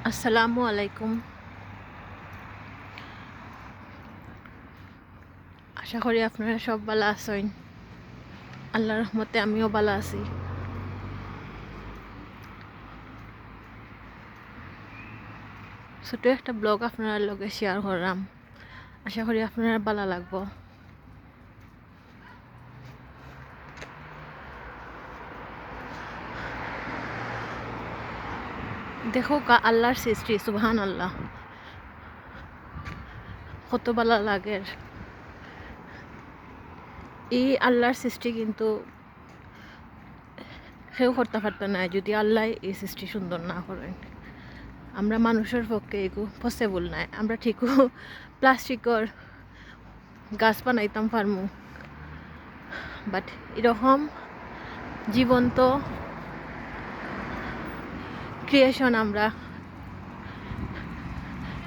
আসসালামু আলাইকুম। আশা করি আপনারা সব ভালো আছেন। আল্লাহর রহমতে আমিও ভালো আছি। ছোট একটা ব্লগ আপনার লগে শেয়ার করলাম, আশা করি আপনার ভালো লাগবো। দেখো আল্লাহর সৃষ্টি, সুবহান আল্লাহ, কত ভালো লাগে। এই আল্লাহর সৃষ্টি কিন্তু কেউ করতে পারত না যদি আল্লাহ এই সৃষ্টি সুন্দর না করেন। আমরা মানুষের পক্ষে এগুলো পসিবল নাই। আমরা ঠিকও প্লাস্টিকর গাছ বানাইতাম পারমু, বাট এরকম জীবন্ত ক্রিয়েশন আমরা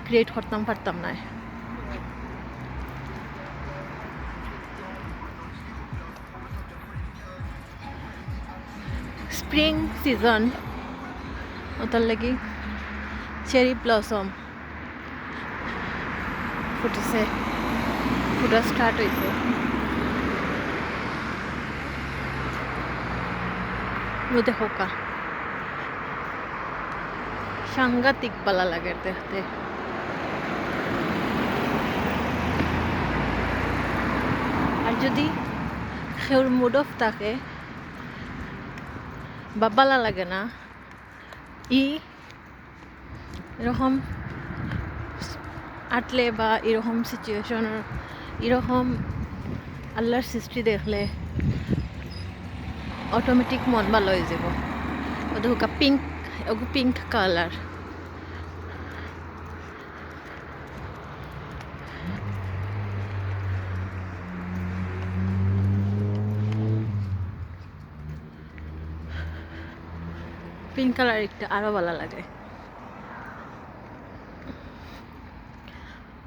ক্রিয়েট করতাম পারতাম না। স্প্রিং সিজন, ওটার লাগি চেরি ব্লসম ফুটেছে, ফুটা স্টার্ট হয়েছে। দেখো সাংঘাতিক ভালো লাগে দেখতে। আর যদি কেউর মুড অফ থাকে বা ভালো লাগে না, এরকম আটলে বা এরকম সিচুয়েশনের এরকম আল্লাহর সৃষ্টি দেখলে অটোমেটিক মন ভালো হয়ে যাব। ওটা পিঙ্ক কালার। পিঙ্ক কালার একটা আরো ভালো লাগে।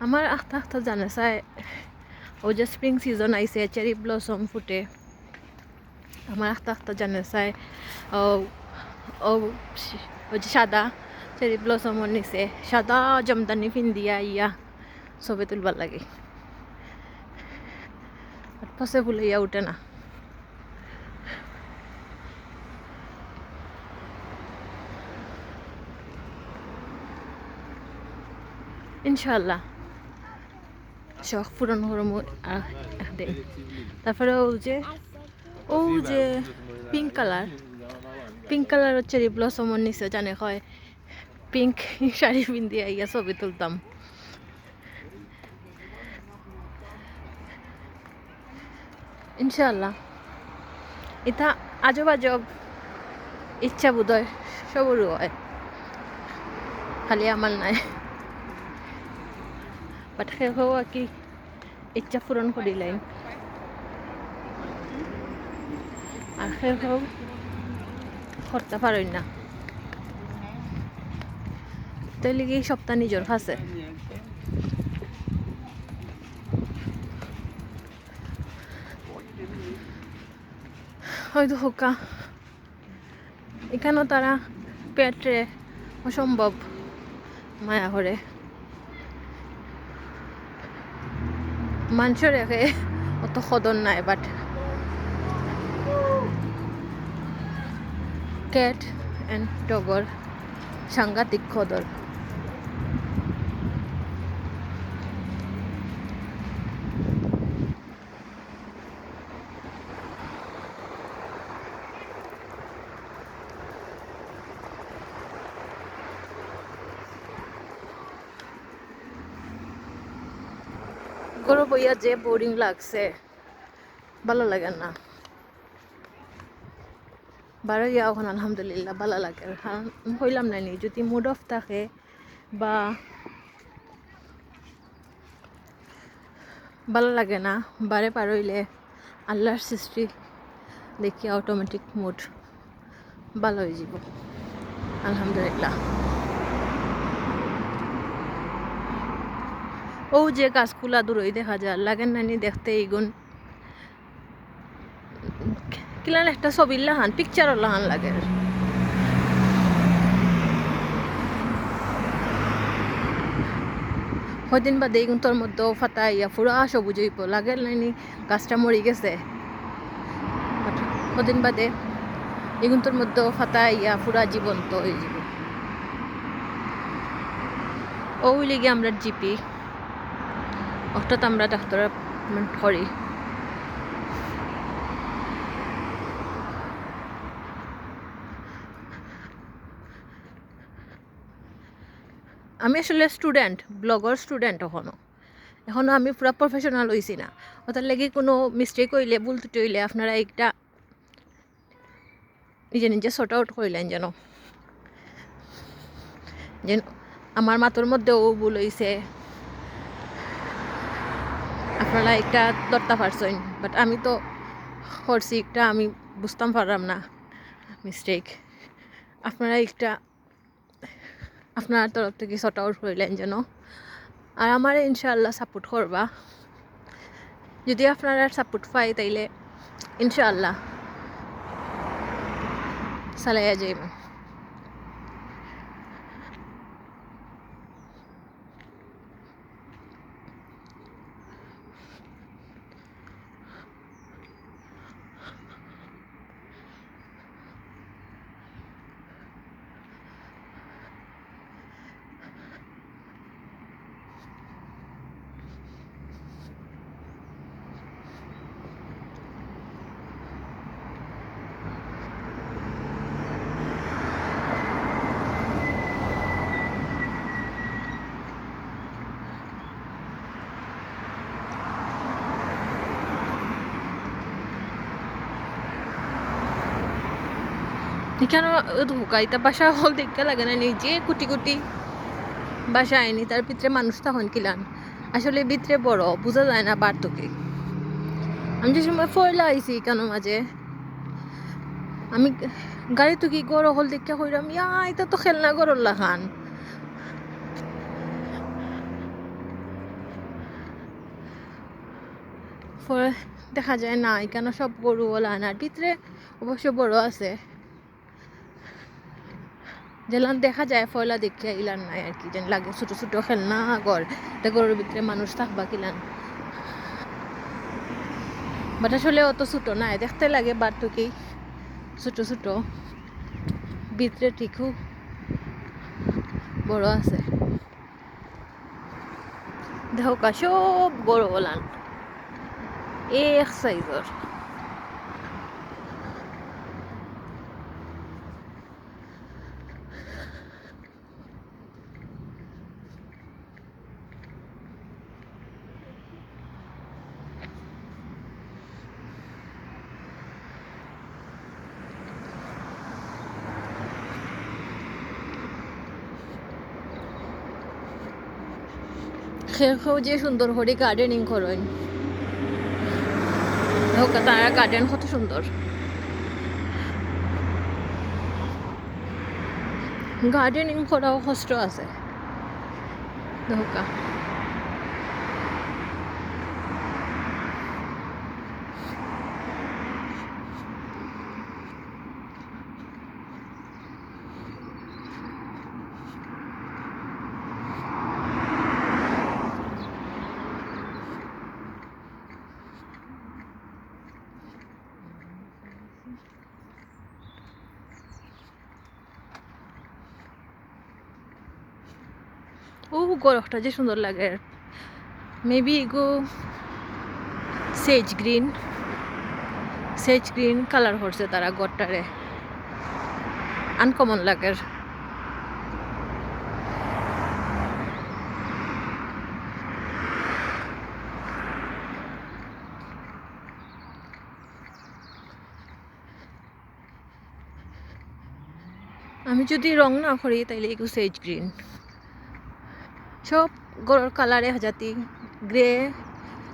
আমার আস্তে আস্তে জানে চাই ও যে স্প্রিং সিজন আইসে, চেরি ব্লসম ফুটে। আমার আস্তে আস্তে জানে চাই ও যে সাদা চেরি ব্লসমর নিচে সাদা জমদানি ফিন্দিয়া ইয়া ছবি তুলবার লাগে। পসিবল ইয়া উঠে না। ইনশাল্লাহ শখ পূরণ করবো একদিন। তারপরে ও যে পিঙ্ক কালার চেরি ব্লসমর নিচে জানে হয় পিঙ্ক শাড়ি পিন্দিয়া ইয়া ছবি তুলতাম। ইনশাল্লাহ এটা আজব আজব ইচ্ছা বোধহয় সবরও হয়, খালি আমার নাই। বাট সেও আর কি ইচ্ছা পূরণ করিলেন, আর সেও করতে পারেন না। তাইলে কি সপ্তাহ নিজের কাছে হয়তো হোকা এখানেও তারা পেটে অসম্ভব মায়া করে। মানুষের একে অত সদন নাই, বাট ক্যাট অ্যান্ড ডগর সাংঘাতিক খদর। গরু বইয়া যে বোরিং লাগছে, ভালো লাগে না। বারো ইয়া এখন আলহামদুলিল্লাহ ভালো লাগে। হইলাম না নি যদি মুড অফ থাকে বা ভালো লাগে না, বারে পার হইলে আল্লাহর সৃষ্টি দেখি অটোমেটিক মুড ভালো হয়ে যাব আলহামদুলিল্লাহ। ও যে গাছগুলা দূরই দেখা যায়, লাগেন নানি দেখতে এইগুন কিলান একটা ছবির লাহান পিকচারের লাহান লাগে। কদিন বাদে এগুন্তর মধ্যে ফাতা ইয়া পুরা সবুজ হইব লাগে নাইনি গাছটা মরি গেছে কদিন বাদে এগুন্তর মধ্যে ফাতা ইয়া পুরা জীবন্ত হয়ে যাব ওই লিগে আমরা জিপি অর্থাৎ আমরা ডাক্তার করি আমি আসলে স্টুডেন্ট ব্লগর স্টুডেন্ট এখনো আমি পুরা প্রফেশনাল হইছি না ওটার লাগি কোনো মিস্টেক হইলে ভুল ত্রুটি হইলে আপনারা একটা নিজে নিজে সর্ট আউট করিলেন যেন আমার মাথার মধ্যেও ভুল হইছে আপনারা একটা ধরতে পারছেন বাট আমি তো করছি একটা আমি বুঝতাম পারলাম না মিস্টেক আপনারা একটা আপনার তরফ থেকে সর্ট আউট করিলেন যেন আর আমার ইনশাআল্লাহ সাপোর্ট করবা যদি আপনারা সাপোর্ট পাই তাইলে ইনশাআল্লাহ চালাইয়া যাইব কেন ঢুকাইতা বাসা হল দেখতে লাগে না নিজে কুটি কুটি বাসা আইনি তার ভিতরে মানুষ তখন কিলান আসলে ভিতরে বড় বোঝা যায় না বার্তকে আমি যে সময় ফয়লা আইছি কেন মাঝে আমি গাড়ি তো কি গড় হল দেখতে হইলাম ইয়া এটা তো খেলনা গড়ল্লা খান পরে দেখা যায় না কেন সব গরু ওলা আনার ভিতরে অবশ্য বড় আছে যেলান দেখা যায় ফয়লা দেখে ইলান নাই আর কি যেন লাগে ছোট ছোট খেলনা গড় এটা গরুর ভিতরে মানুষ থাকবা কিলান বাট আসলে অত ছোট নাই দেখতে লাগে বারটুকেই ছোট ছোট ভিতরে ঠিকও বড় আছে দেখো কা সব বড় ওলান এক সাইজর সেও যে সুন্দর করে গার্ডেনিং করেন তারা গার্ডেন কত সুন্দর গার্ডেনিং করাও কষ্ট আছে ধোকা ও গরখটা যে সুন্দর লাগে মেবি গো সেজ গ্রিন কালার করছে তারা গড়টারে আনকমন লাগে আমি যদি রং না করি তাইলে এগু সেজ গ্রিন সব গড়ের কালারে হাজাতি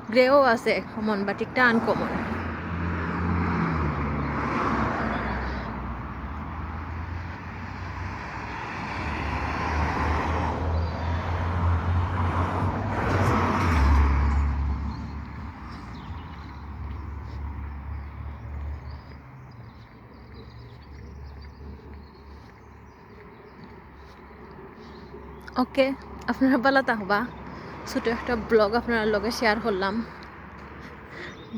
গ্রেও আছে কমন বাট একটা আনকমন ওকে আপনারা ভালো থাকবা ছোটো একটা ব্লগ আপনার লগে শেয়ার করলাম।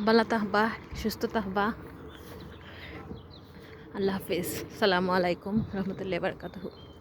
ভালো থাকবা, সুস্থ থাকবা। আল্লাহ হাফিজ। সালামু আলাইকুম রহমতুল্লাহি ওয়া বারাকাতুহু।